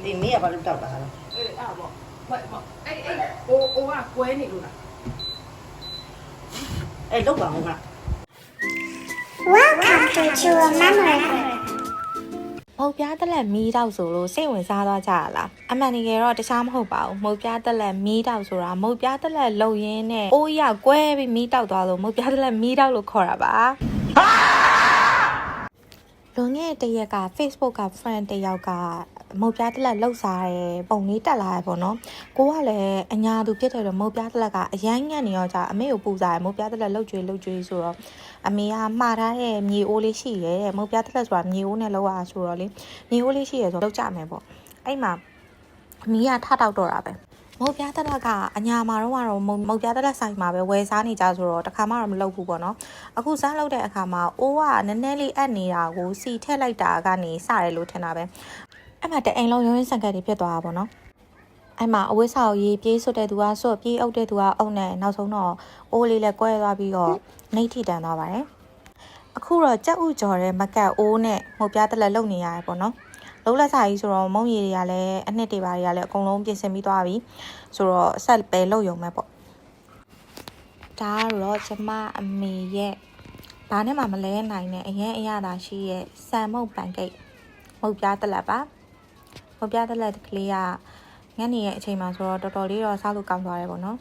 ဒီမင်းကဘာလို့တောက်တာလဲ အဲ့ပေါ့ဘယ်ပေါ့အဲ့အိုးကကွဲနေလို့လား အဲ့လောက်ပါဦးက Welcome to Chua Memory. မုတ်ပြားတက်လက်မီးတောက်ဆိုလို့စိတ်ဝင်စားသွားကြရလားအမှန်တကယ်တော့တခြားမဟုတ်ပါဘူးမုတ်ပြားတက်လက်မီးတောက်ဆိုတာမုတ်ပြားတက်လက်လုံရင်းနဲ့အိုးရကွဲပြီးမီးတောက်သွားလို့မုတ်ပြားတက်လက်မီးတောက်လို့ခေါ်တာပါလွန်ခဲ့တဲ့တရက်က Facebook က friend တယောက်ကမုတ်ပြားတက်လက်လှုပ်စားတယ်ပုံလေးတက်လာတယ်ပေါ့နော်ကိုကလည်းအညာသူဖြစ်တယ်လို့မုတ်ပြားတက်လက်ကအရမ်းညံ့နေတော့ကြာအမေကိုပူစားတယ်မုတ်ပြားတက်လက်လှုပ်ကြွေဆိုတော့အမေကမှားထားတဲ့မြေအိုးလေးရှိရဲတဲ့မုတ်ပြားတက်လက်ဆိုတာမြေအိုးနဲ့လောက်ရဆိုတော့လေမြေအိုးလေးရှိရဲဆိုတော့လောက်ကြမယ်ပေါ့အဲ့မှာအမေကထတောက်တော့တာပဲမုတ်ပြားတက်လက်ကအညာမှာတော့မုတ်ပြားတက်လက်ဆိုင်မှာပဲဝယ်စားနေကြဆိုတော့တခါမှတော့မလုပ်ဘူးပေါ့နော်အခုစားလုပ်တဲ့အခါမှာအိုးကနည်းနည်းလေးအပ်နေတာကိုစီထည့်လိုက်တာကနေစတယ်လို့ထင်တာပဲအဲ့မှာတအိမ်လုံးရုံးရင်းစံကတ်တွေဖြစ်သွားတာပေါ့နော်အဲ့မှာအဝိစာကိုရေးပြေးဆွတ်တဲ့သူကဆွတ်ပြေးအုပ်တဲ့သူကအုပ်နဲ့နောက်ဆုံးတော့အိုးလေးလည်းကွဲသွားပြီးတော့နှိပ်ထိတန်သွားပါတယ်အခုတော့ကြက်ဥကြော်တဲ့မကတ်အိုးနဲ့မှုတ်ပြားတက်လက်လုံနေရတယ်ပေါ့နော်လုံးလက်စာကြီးဆိုတော့မုံရည်တွေကလည်းအနှစ်တွေပါတွေကလည်းအကုန်လုံးပြင်ဆင်ပြီးသွားပြီဆိုတော့ဆက်ပဲလုံယုံမဲ့ပေါ့ဒါကတော့ကျမအမေရဲ့ဘာနဲ့မှမလဲနိုင်တဲ့အရင်အရသာရှိရဲ့ဆန်မုတ်ပန်ကိတ်မှုတ်ပြားတက်လက်ပါမုတ်ပြားတက်လက်ကလေးကညနေရဲ့အချိန်မှာဆိုတော့တော်တော်လေးတော့စားလို့ကောင်းသွားတယ်ပေါ့နော်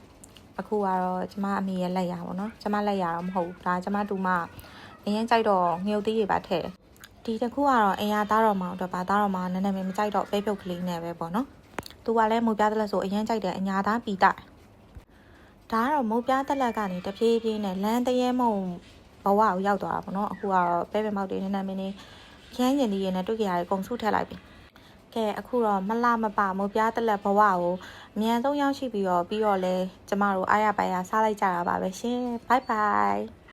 အခုကတော့ကျမအမေရဲ့လက်ရပေါ့နော်ကျမလက်ရတော့မဟုတ်ဘူးဒါကျမတူမအရင်ကြိုက်တော့ငရုတ်သီးတွေပါထည့်ဒီတစ်ခုကတော့အရာသားတော်မောင်တော့ပါသားတော်မောင်နည်းနည်းမကြိုက်တော့ပဲပြုတ်ကလေးနဲ့ပဲပေါ့နော်သူကလည်းမုတ်ပြားတက်လက်ဆိုအရင်ကြိုက်တယ်အညာသားပီတာဒါကတော့မုတ်ပြားတက်လက်ကနေတပြေးပြေးနဲ့လမ်းတရဲမုံဘဝကိုရောက်သွားတာပေါ့နော်အခုကတော့ပဲပဲမောက်တွေနည်းနည်းမင်းနေခန်းကျင်ဒီရနဲ့တွေ့ကြရတယ်အကုန်စုထည့်လိုက်ပြီကဲအခုတော့မလှမပမုတ်ပြားတက်လက်ဘဝကိုအမြန်ဆုံးရောက်ရှိပြီးတော့လဲကျမတို့အားရပါရစားလိုက်ကြတာပါပဲရှင်ဘိုင်ဘိုင်